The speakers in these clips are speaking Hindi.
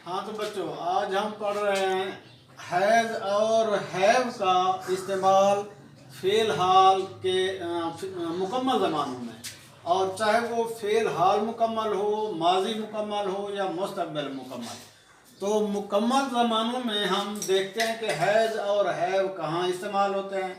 हाँ तो बच्चों, आज हम पढ़ रहे हैं हैज़ और हैव का इस्तेमाल फ़ेल हाल के मुकम्मल ज़मानों में, और चाहे वो फ़ेल हाल मुकम्मल हो, माजी मुकम्मल हो या मुस्तक़बिल मुकम्मल। तो मुकम्मल ज़मानों में हम देखते हैं कि हैज़ और हैव कहाँ इस्तेमाल होते हैं।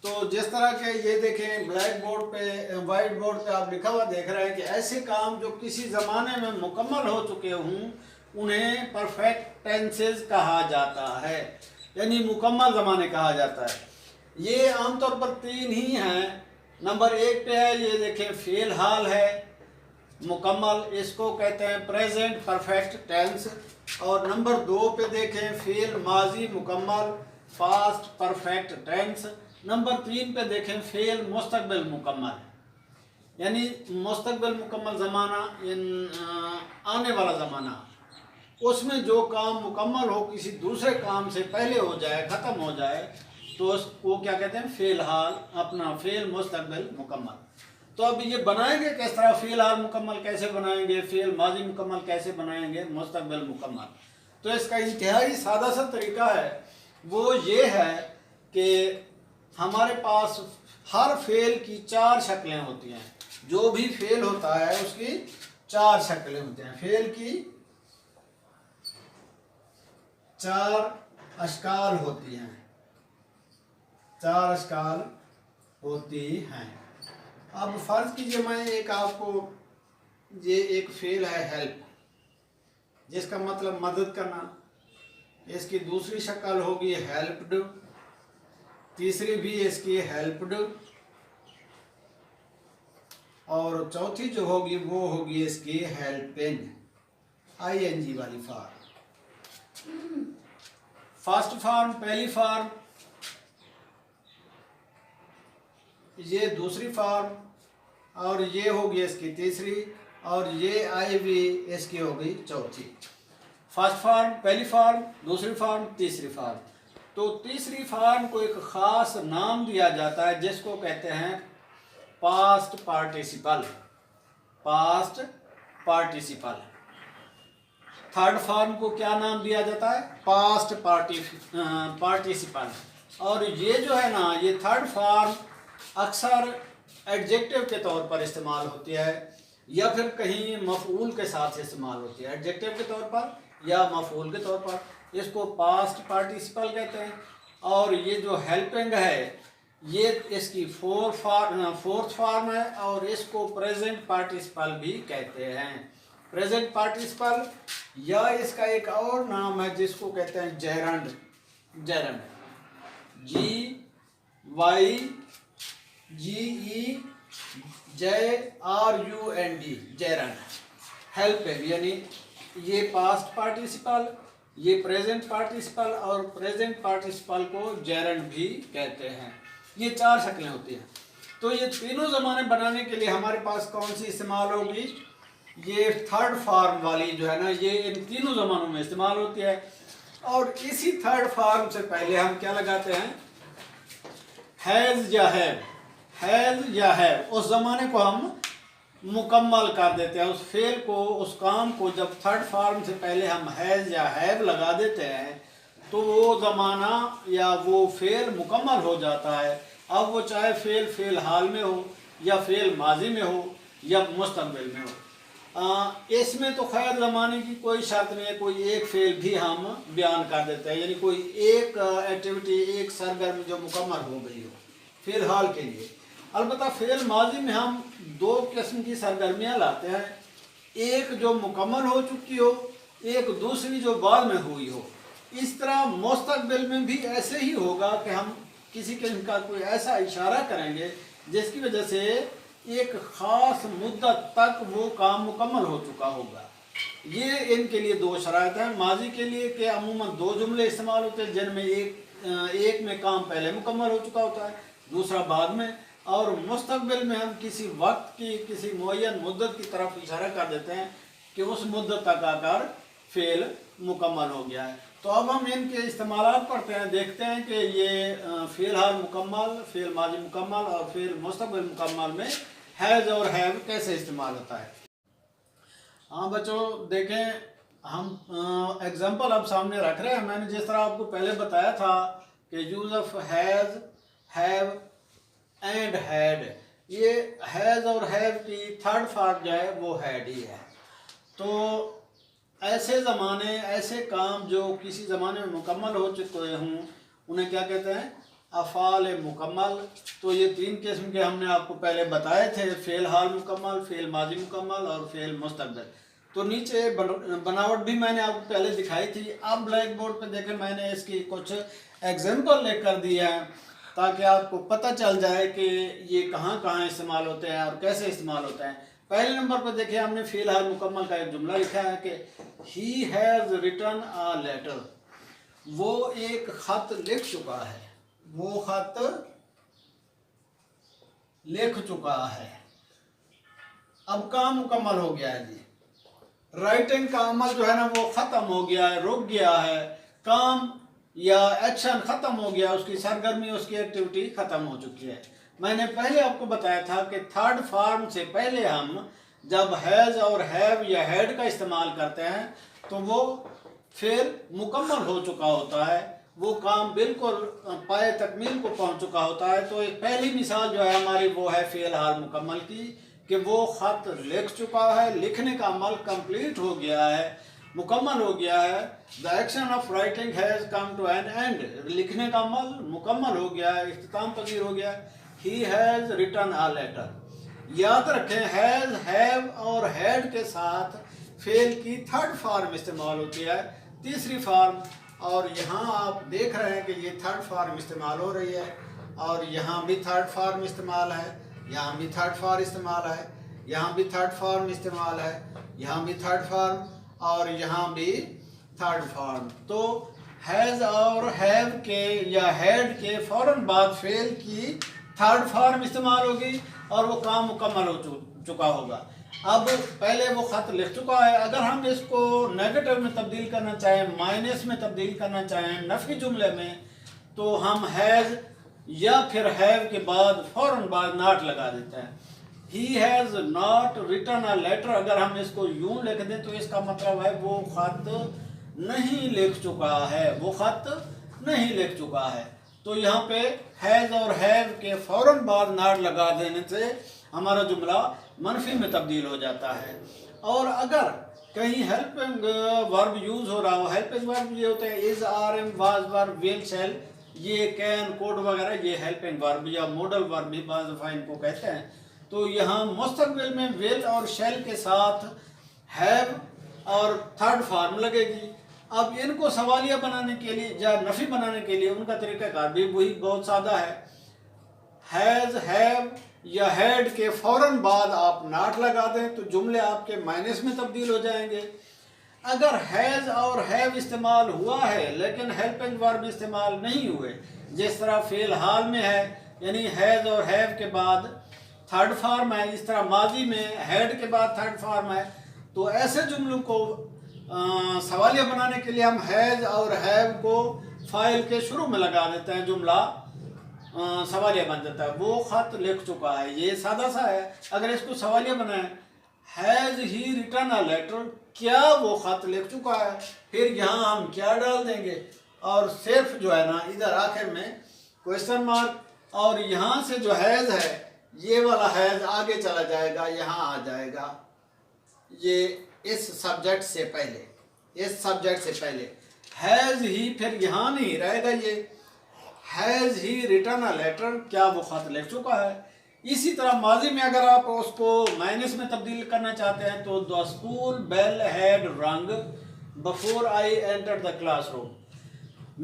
तो जिस तरह के ये देखें ब्लैक बोर्ड पे, वाइट बोर्ड पे आप लिखा हुआ देख रहे हैं कि ऐसे काम जो किसी ज़माने में मुकम्मल हो चुके हों उन्हें परफेक्ट टेंसेस कहा जाता है, यानी मुकम्मल ज़माने कहा जाता है। ये आमतौर पर तीन ही हैं। नंबर एक पे है, ये देखें फ़ेल हाल है मुकम्मल, इसको कहते हैं प्रेजेंट परफेक्ट टेंस। और नंबर दो पे देखें फ़ेल माजी मुकम्मल, फास्ट परफेक्ट टेंस। नंबर तीन पे देखें फ़ेल मुस्तक़बिल मुकम्मल, यानी मुस्तक़बिल मुकम्मल ज़माना, आने वाला ज़माना, उसमें जो काम मुकम्मल हो किसी दूसरे काम से पहले हो जाए, ख़त्म हो जाए, तो उसको क्या कहते हैं फ़ेल हाल, अपना फ़ेल मुस्तक़बिल मुकम्मल। तो अब ये बनाएंगे किस तरह, फ़ेल हाल मुकम्मल कैसे बनाएंगे, फ़ेल माजी मुकम्मल कैसे बनाएंगे, मुस्तक़बिल मुकम्मल। तो इसका इंतहाई सादा सा तरीका है, वो ये है कि हमारे पास हर फ़ेल की चार शक्लें होती हैं। जो भी फ़ेल होता है उसकी चार शक्लें होती हैं, फ़ेल की चार अशकाल होती हैं, चार अशकाल होती हैं। अब फर्ज कीजिए मैं एक आपको, ये एक फ़ेल है हेल्प, जिसका मतलब मदद करना। इसकी दूसरी शक्ल होगी हेल्प्ड, तीसरी भी इसकी हेल्प्ड, और चौथी जो होगी वो होगी इसकी हेल्पिंग, ING वाली फॉर्म। फर्स्ट फॉर्म पहली फॉर्म, ये दूसरी फॉर्म, और ये होगी इसकी तीसरी, और ये IV इसकी होगी चौथी। फर्स्ट फॉर्म, पहली फॉर्म, दूसरी फॉर्म, तीसरी फॉर्म। तो तीसरी फॉर्म को एक ख़ास नाम दिया जाता है जिसको कहते हैं past participle, past participle. Third form को क्या नाम दिया जाता है, पास्ट पार्टिसिपल। और ये जो है ना, ये थर्ड फॉर्म अक्सर एडजेक्टिव के तौर पर इस्तेमाल होती है, या फिर कहीं मफऊल के साथ इस्तेमाल होती है, एडजेक्टिव के तौर पर या मफऊल के तौर पर, इसको पास्ट पार्टिसिपल कहते हैं। और ये जो हेल्पिंग है ये इसकी फोर्थ फॉर्म है, और इसको प्रेजेंट पार्टिसिपल भी कहते हैं, प्रेजेंट पार्टिसिपल। या इसका एक और नाम है जिसको कहते हैं gerund, gerund, GYGEJRUND, gerund. Helping यानी ये पास्ट पार्टिसिपल, ये प्रेजेंट पार्टिसिपल, और प्रेजेंट पार्टिसिपल को जेरंड भी कहते हैं। ये चार शक्लें होती हैं। तो ये तीनों ज़माने बनाने के लिए हमारे पास कौन सी इस्तेमाल होगी, ये थर्ड फॉर्म वाली जो है ना, ये इन तीनों ज़मानों में इस्तेमाल होती है। और इसी थर्ड फॉर्म से पहले हम क्या लगाते हैं, हैज़ या हैव, हैज़ या हैव। उस ज़माने को हम मुकम्मल कर देते हैं, उस फेल को, उस काम को जब थर्ड फॉर्म से पहले हम हैज़ या हैव लगा देते हैं तो वो ज़माना या वो फेल मुकम्मल हो जाता है। अब वो चाहे फेल हाल में हो, या फेल माजी में हो, या मुस्तक़बिल में हो। इसमें तो खैर ज़माने की कोई शर्त नहीं है, कोई एक फेल भी हम बयान कर देते हैं, यानी कोई एक एक्टिविटी, एक सरगर्मी जो मुकम्मल हो गई हो फेल हाल के लिए। अलबत्ता फेल माजी में हम दो किस्म की सरगर्मियाँ लाते हैं, एक जो मुकम्मल हो चुकी हो, एक दूसरी जो बाद में हुई हो। इस तरह मुस्तक़बिल में भी ऐसे ही होगा कि हम किसी किस्म का कोई ऐसा इशारा करेंगे जिसकी वजह से एक ख़ास मुद्दत तक वो काम मुकम्मल हो चुका होगा। ये इनके लिए दो शराइत हैं। माजी के लिए कि अमूमन दो जुमले इस्तेमाल होते हैं जिनमें एक में काम पहले मुकम्मल हो चुका होता है, दूसरा बाद में। और मुस्तक़बिल में हम किसी वक्त की, किसी मुअय्यन मुद्दत की तरफ इशारा कर देते हैं कि उस मुद्दत तक आकर फ़ेल मुकम्मल हो गया है। तो अब हम इनके इस्तेमालात पढ़ते हैं, देखते हैं कि ये फ़ेल हाल मुकम्मल, फ़ेल माजी मुकम्मल और फ़ेल मुस्तक़बिल मुकम्मल में हैज़ और हैव कैसे इस्तेमाल होता है। हाँ बच्चों देखें, हम एग्जांपल अब सामने रख रहे हैं। मैंने जिस तरह आपको पहले बताया था कि use of has, have and had, ये हैज और हैव की थर्ड फॉर्म जो है वो हैड ही है। तो ऐसे ज़माने, ऐसे काम जो किसी ज़माने में मुकम्मल हो चुके हों उन्हें क्या कहते हैं? अफ़ाल मुकम्मल। तो ये तीन किस्म के हमने आपको पहले बताए थे, फ़ेल हाल मुकम्मल, फ़ेल माजी मुकम्मल और फ़ेल मुस्तक़बिल। तो नीचे बनावट भी मैंने आपको पहले दिखाई थी। अब ब्लैक बोर्ड पर देखें, मैंने इसकी कुछ एग्जाम्पल लेकर दिए हैं ताकि आपको पता चल जाए कि ये कहाँ कहाँ इस्तेमाल होते हैं और कैसे इस्तेमाल होते हैं। पहले नंबर पर देखिए, हमने फ़ेल हाल मुकम्मल का एक जुमला लिखा है कि he has written a letter. वो एक ख़त लिख चुका है, वो ख़त लिख चुका है। अब काम मुकम्मल हो गया है जी। राइटिंग का अमल जो है ना वो ख़त्म हो गया है, रुक गया है। काम या एक्शन ख़त्म हो गया, उसकी सरगर्मी, उसकी एक्टिविटी ख़त्म हो चुकी है। मैंने पहले आपको बताया था कि थर्ड फॉर्म से पहले हम जब हैज़ और हैव या हैड का इस्तेमाल करते हैं तो वो फिर मुकम्मल हो चुका होता है, वो काम बिल्कुल पाए तकमील को पहुंच चुका होता है। तो एक पहली मिसाल जो है हमारी वो है फ़ेल हाल मुकम्मल की, कि वो ख़त लिख चुका है, लिखने का अमल कंप्लीट हो गया है, मुकम्मल हो गया है। The action of writing has come to an end, लिखने का अमल मुकम्मल हो गया है, इख्तिताम पजीर हो गया है। He has written a letter. याद रखें, हैज़, हैव और हैड के साथ फेल की थर्ड फॉर्म इस्तेमाल होती है, तीसरी फॉर्म। और यहाँ आप देख रहे हैं कि ये थर्ड फॉर्म इस्तेमाल हो रही है, और यहाँ भी थर्ड फॉर्म इस्तेमाल है, यहाँ भी थर्ड फॉर्म इस्तेमाल है, यहाँ भी थर्ड फॉर्म इस्तेमाल है, यहाँ भी थर्ड फॉर्म और यहाँ भी थर्ड फॉर्म। तो हैज़ और हैव के या हैड के फ़ौरन बाद फेल की थर्ड फॉर्म इस्तेमाल होगी और वो काम मुकम्मल हो चुका होगा। अब पहले वो ख़त लिख चुका है। अगर हम इसको नेगेटिव में तब्दील करना चाहें, माइनस में तब्दील करना चाहें, नफ़ी जुमले में, तो हम हैज़ या फिर हैव के बाद फ़ौरन बाद नॉट लगा देते हैं। He has not written a letter, अगर हम इसको यूं लिख दें तो इसका मतलब है वो ख़त नहीं लिख चुका है, वो ख़त नहीं लिख चुका है। तो यहाँ पे हैज़ और हैव के फ़ौरन बाद नॉट लगा देने से हमारा जुमला मनफी में तब्दील हो जाता है। और अगर कहीं हेल्पिंग वर्ब यूज़ हो रहा हो, हेल्पिंग वर्ब ये होते हैं is, are, am, was, were, will, shall, ये कैन, कोड वगैरह, ये हेल्पिंग वर्ब या मॉडल वर्ब भी बाज़ दफ़ा इनको कहते हैं। तो यहाँ मुस्तक़बिल में विल और शैल के साथ हैव और थर्ड फॉर्म लगेगी। अब इनको सवालिया बनाने के लिए या नफ़ी बनाने के लिए उनका तरीक़ाकार भी वही बहुत सादा है। हैज़, हैव या हैड के फ़ौरन बाद आप नॉट लगा दें तो जुमले आपके माइनस में तब्दील हो जाएंगे। अगर हैज़ और हैव इस्तेमाल हुआ है लेकिन हेल्पिंग वर्ब इस्तेमाल नहीं हुए, जिस तरह फ़ेल हाल में है यानी हैज़ और हैव के बाद थर्ड फॉर्म है, इस तरह माजी में हैड के बाद थर्ड फॉर्म है, तो ऐसे जुमलों को सवालिया बनाने के लिए हम हैज़ और हैव को फ़ाइल के शुरू में लगा देते हैं, जुमला सवालिया बन जाता है। वो ख़त लिख चुका है, ये सादा सा है। अगर इसको सवालिया बनाएं, has he written a letter, क्या वो ख़त लिख चुका है, फिर यहाँ हम क्या डाल देंगे और सिर्फ जो है ना इधर आखिर में क्वेश्चन मार्क, और यहाँ से जो हैज़ है ये वाला हैज़ आगे चला जाएगा, यहाँ आ जाएगा, ये इस सब्जेक्ट से पहले, इस सब्जेक्ट से पहले हैज़ ही, फिर यहाँ नहीं रहेगा ये has he written a letter, क्या वो ख़त लिख चुका है। इसी तरह माजी में अगर आप उसको माइनस में तब्दील करना चाहते हैं तो द स्कूल बेल हैड रंग before I enter the classroom,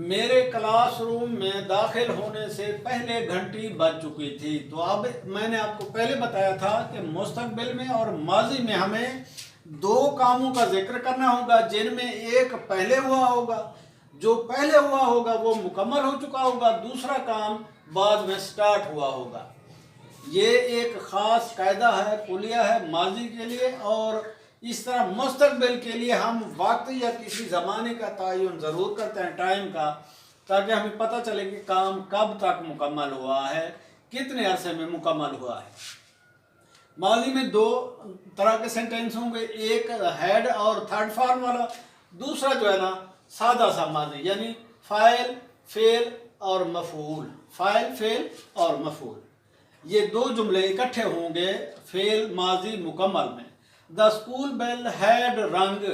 मेरे क्लासरूम में दाखिल होने से पहले घंटी बज चुकी थी। तो अब मैंने आपको पहले बताया था कि मुस्तकबिल में और माजी में हमें दो कामों का जिक्र करना होगा जिनमें एक पहले हुआ होगा, जो पहले हुआ होगा वो मुकम्मल हो चुका होगा, दूसरा काम बाद में स्टार्ट हुआ होगा। ये एक ख़ास कायदा है, कुलिया है माजी के लिए। और इस तरह मुस्तकबिल के लिए हम वक्त या किसी ज़माने का तयन ज़रूर करते हैं, टाइम का, ताकि हमें पता चले कि काम कब तक मुकम्मल हुआ है, कितने अरसे में मुकम्मल हुआ है। माजी में दो तरह के सेंटेंस होंगे, एक हैड और थर्ड फॉर्म वाला दूसरा जो है ना सादा सा माजी, यानी फाइल फेल और मफूल, फाइल फेल और मफूल, ये दो जुमले इकट्ठे होंगे फेल माजी मुकम्मल में। द स्कूल बेल हैड रंग,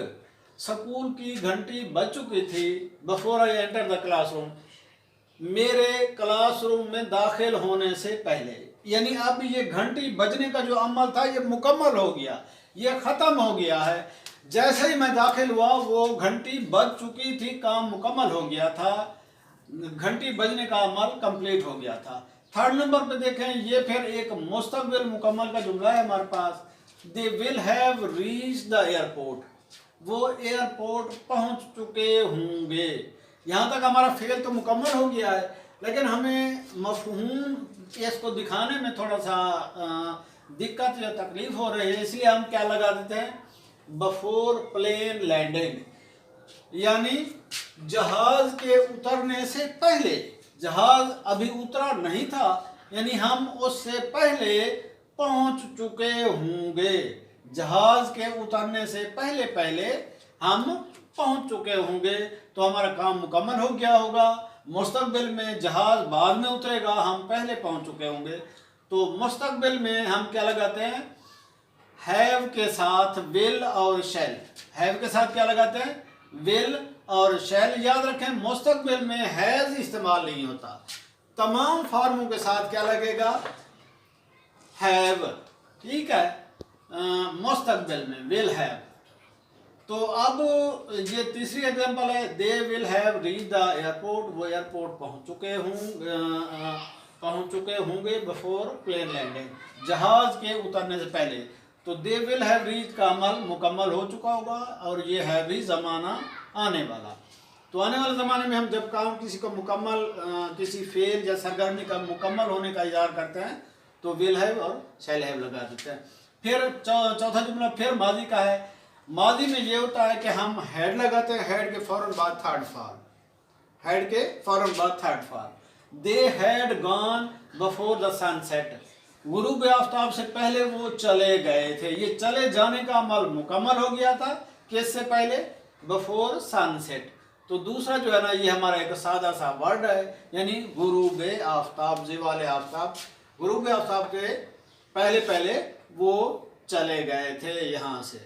स्कूल की घंटी बज चुकी थी। Before I enter the classroom, मेरे क्लासरूम में दाखिल होने से पहले, यानी अब ये घंटी बजने का जो अमल था ये मुकम्मल हो गया, ये ख़त्म हो गया है। जैसे ही मैं दाखिल हुआ वो घंटी बज चुकी थी, काम मुकम्मल हो गया था, घंटी बजने का अमल कंप्लीट हो गया था। थर्ड नंबर पे देखें, ये फिर एक मुस्तकबिल मुकम्मल का जुमला है हमारे पास। They will have reach the airport, वो एयरपोर्ट पहुंच चुके होंगे। यहाँ तक हमारा फेल तो मुकम्मल हो गया है, लेकिन हमें मफहूम इसको दिखाने में थोड़ा सा दिक्कत या तकलीफ हो रही है, इसलिए हम क्या लगा देते हैं, बिफोर प्लेन लैंडिंग, यानी जहाज के उतरने से पहले, जहाज अभी उतरा नहीं था, यानी हम उससे पहले पहुंच चुके होंगे। जहाज के उतरने से पहले पहले हम पहुंच चुके होंगे, तो हमारा काम मुकम्मल हो गया होगा। मुस्तकबिल में जहाज बाद में उतरेगा, हम पहले पहुंच चुके होंगे। तो मुस्तकबिल में हम क्या लगाते हैं, हैव के साथ विल और शैल। हैव के साथ क्या लगाते हैं, विल और शैल। याद रखें मुस्तकबिल में हैज इस्तेमाल नहीं होता, तमाम फॉर्मों के साथ क्या लगेगा, हैव, ठीक है। मुस्तकबिल में विल हैव। तो अब ये तीसरी एग्जांपल है, दे will have reach the airport, वो एयरपोर्ट पहुंच चुके होंगे बिफोर प्लेन लैंडिंग, जहाज के उतरने से पहले। तो दे विल हैव रीच का अमल मुकम्मल हो चुका होगा, और ये है भी ज़माना आने वाला। तो आने वाले ज़माने में हम जब काम किसी को मुकम्मल, किसी फेल या सरगर्मी का मुकम्मल होने का इज़हार करते हैं तो विल हैव और शैल हैव लगा देते हैं। फिर चौथा जुमला फिर माजी का है। माजी में ये होता है कि हम हैड लगाते हैं, हैड के फौरन बाद थर्ड फॉर्म, हैड के फौरन बाद third form. They had gone before the sunset, गुरूब आफ्ताब से पहले वो चले गए थे। ये चले जाने का अमल मुकम्मल हो गया था, किससे पहले, बिफोर सनसेट। तो दूसरा जो है ना ये हमारा एक सादा सा वर्ड है, यानी गुरूब आफ्ताब, ज़वाल आफ्ताब, गुरूब आफ्ताब के पहले पहले वो चले गए थे यहाँ से।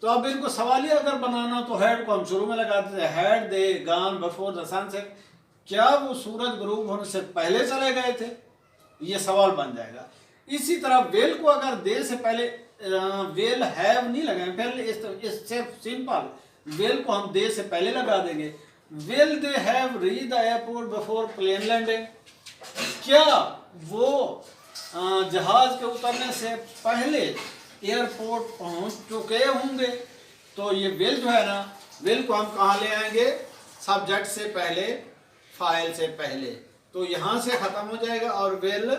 तो अब इनको सवालिया अगर बनाना तो हैड को हम शुरू में लगा देते हैं, had they gone before the sunset, क्या वो सूरज गुरूब होने से पहले चले गए थे, ये सवाल बन जाएगा। इसी तरह वेल को अगर दे से पहले वेल हैव नहीं लगाए, पहले सिर्फ सिंपल वेल को हम दे से पहले लगा देंगे। Will they have reach the airport before plane landing, क्या वो जहाज के उतरने से पहले एयरपोर्ट पहुंच चुके होंगे। तो ये विल जो है ना, विल को हम कहाँ ले आएंगे, सब्जेक्ट से पहले, फाइल से पहले। तो यहाँ से ख़त्म हो जाएगा और विल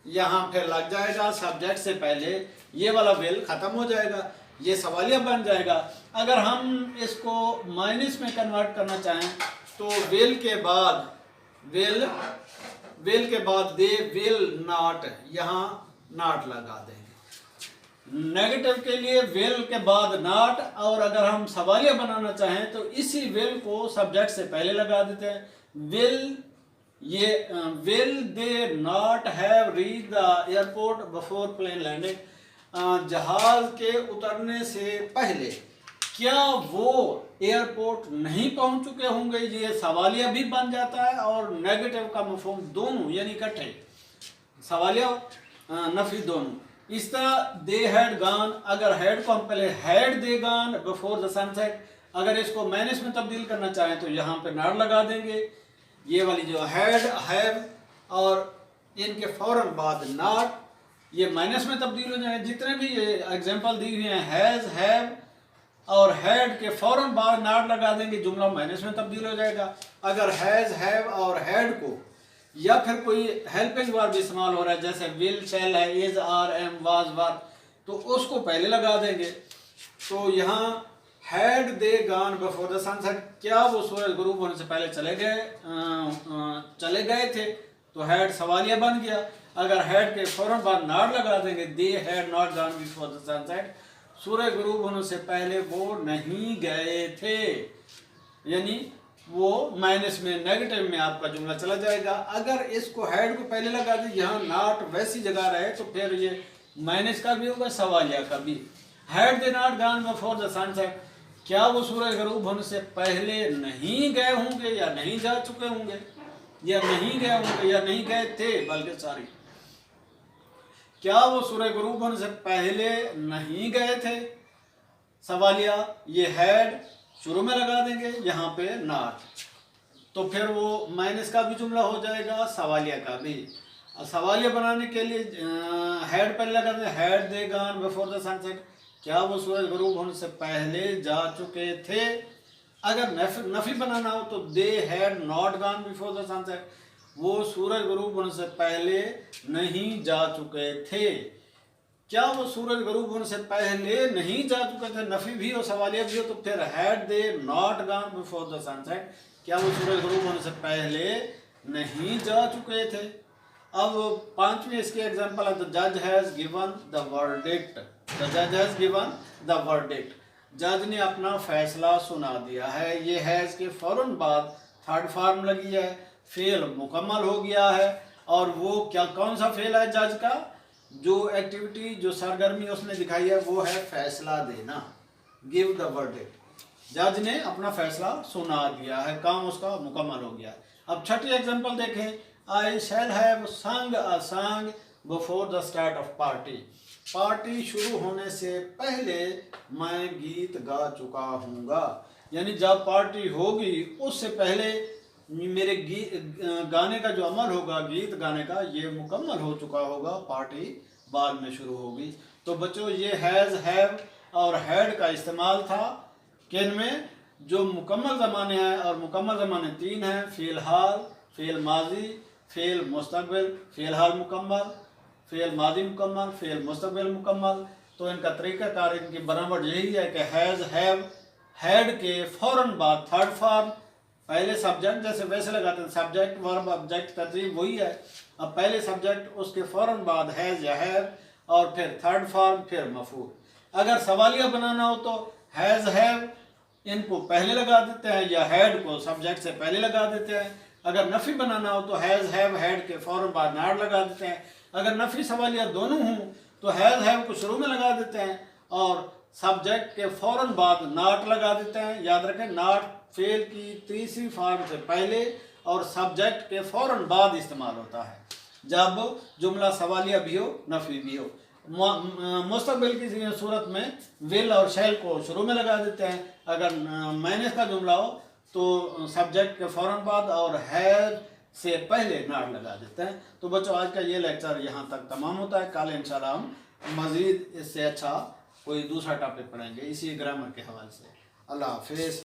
यहाँ फिर लग जाएगा सब्जेक्ट से पहले, ये वाला विल ख़त्म हो जाएगा, ये सवालिया बन जाएगा। अगर हम इसको माइनस में कन्वर्ट करना चाहें तो विल के बाद दे विल नॉट, यहाँ नॉट लगा देंगे। नेगेटिव के लिए विल के बाद नॉट, और अगर हम सवालिया बनाना चाहें तो इसी विल को सब्जेक्ट से पहले लगा देते हैं। Will they not have reach the airport before plane landing, जहाज के उतरने से पहले क्या वो एयरपोर्ट नहीं पहुंच चुके होंगे, ये सवालिया भी बन जाता है और नेगेटिव का मफहूम दोनों, यानी इकट्ठे सवालिया नफी दोनों। इस तरह दे हैड गॉन, अगर हैड को हम पहले had they gone before the sunset, अगर इसको माइनस में तब्दील करना चाहें तो यहाँ पे नॉट लगा देंगे। ये वाली जो हैड हैव और इनके फौरन बाद नॉट, ये माइनस में तब्दील हो जाएंगे। जितने भी ये एग्जांपल दी हुई हैं, हैज हैव और हैड के फौरन बाद नॉट लगा देंगे, जुमला माइनस में तब्दील हो जाएगा। अगर हैज हैव और हैड को या फिर कोई हेल्पिंग वर्ब इस्तेमाल हो रहा है, जैसे विल शैल है, is are am was were, तो उसको पहले लगा देंगे। तो यहाँ had they gone before the sunset, क्या वो सूरज गुरूब होने से पहले चले गए थे, तो हैड सवालिया बन गया। अगर हैड के फौरन बाद नॉट लगा देंगे, they had not gone before the sunset, सूरज गुरूब होने से पहले वो नहीं गए थे, यानी वो माइनस में, नेगेटिव में आपका जुमला चला जाएगा। अगर इसको हेड को पहले लगा दी, यहाँ नॉट वैसी जगह रहे, तो फिर ये माइनस का भी होगा, सवालिया का भी। Had they not gone before the sunset, क्या वो सूरज गरूब होने से पहले नहीं गए होंगे या नहीं जा चुके होंगे, या नहीं गए होंगे या नहीं गए थे, बल्कि सॉरी, क्या वो सूरज गरूब होने से पहले नहीं गए थे, सवालिया। ये हैड शुरू में लगा देंगे, यहाँ पे नॉट, तो फिर वो माइनस का भी जुमला हो जाएगा, सवालिया का भी। सवालिया बनाने के लिए हैड पहले लगा देंगे, had they gone before the sunset, क्या वो सूरज गरूब होने से पहले जा चुके थे। अगर नफी बनाना हो तो दे had not gone before the sunset, वो सूरज गरूब होने से पहले नहीं जा चुके थे। क्या वो सूरज गरूब होने से पहले नहीं जा चुके थे, नफी भी हो सवालिया भी हो, तो फिर had they not gone before the sunset, क्या वो सूरज गरूब होने से पहले नहीं जा चुके थे। अब पांचवी इसके एग्जांपल है, द जज has given the verdict, the जज हैज गिवन द वर्डिक्ट, जज ने अपना फैसला सुना दिया है। ये हैज के फौरन बाद थर्ड फॉर्म लगी है, फेल मुकम्मल हो गया है। और वो क्या, कौन सा फेल है जज का, जो एक्टिविटी, जो सरगर्मी उसने दिखाई है वो है फैसला देना, गिव द वर्डिक्ट। जज ने अपना फैसला सुना दिया है, काम उसका मुकम्मल हो गया। अब छठी एग्जांपल देखें, आई शैल हैव संग a song before the start of party, party शुरू होने से पहले मैं गीत गा चुका हूँगा, यानी जब पार्टी होगी उससे पहले मेरे गाने का जो अमल होगा, गीत गाने का, ये मुकम्मल हो चुका होगा, पार्टी बाद में शुरू होगी। तो बच्चों ये हैज़, हैव और हैड का इस्तेमाल था किन में, जो मुकम्मल ज़माने हैं, और मुकम्मल ज़माने तीन हैं, फ़ेल हाल, फ़ेल माजी, फ़ेल मुस्तक़बिल, फ़ेल हाल मुकम्मल, फ़ेल माजी मुकम्मल, फ़ेल मुस्तक़बिल मुकम्मल। तो इनका तरीक़ाकार, इनकी बनावट यही है कि हैज़, हैव, हैड के फ़ौरन बाद थर्ड फॉर्म, पहले सब्जेक्ट जैसे वैसे लगाते हैं, सब्जेक्ट वर्ब ऑब्जेक्ट तरतीब वही है। अब पहले सब्जेक्ट, उसके फ़ौरन बाद हैज़ या हैव, और फिर थर्ड फॉर्म, फिर मफूल। अगर सवालिया बनाना हो तो हैज़, हैव इनको पहले लगा देते हैं, या हैड को सब्जेक्ट से पहले लगा देते हैं। अगर नफ़ी बनाना हो तो हैज़, हैव, हैड के फ़ौरन बाद नॉट लगा देते हैं। अगर नफ़ी सवालिया दोनों हों तो हैज़, हैव को शुरू में लगा देते हैं, और सब्जेक्ट के फ़ौरन बाद नॉट लगा देते हैं। याद रखें, नॉट फेल की तीसरी फॉर्म से पहले और सब्जेक्ट के फ़ौरन बाद इस्तेमाल होता है, जब जुमला सवालिया भी हो, नफ़ी भी हो। मुस्तक़बिल की सूरत में विल और शैल को शुरू में लगा देते हैं। अगर माइनस का जुमला हो तो सब्जेक्ट के फ़ौरन बाद और हैज़ से पहले नॉट लगा देते हैं। तो बच्चों आज का ये लेक्चर यहाँ तक तमाम होता है। कल इंशाल्लाह हम मज़ीद इससे अच्छा कोई दूसरा टॉपिक पढ़ेंगे इसी ग्रामर के हवाले से। अल्लाह हाफ़िज़।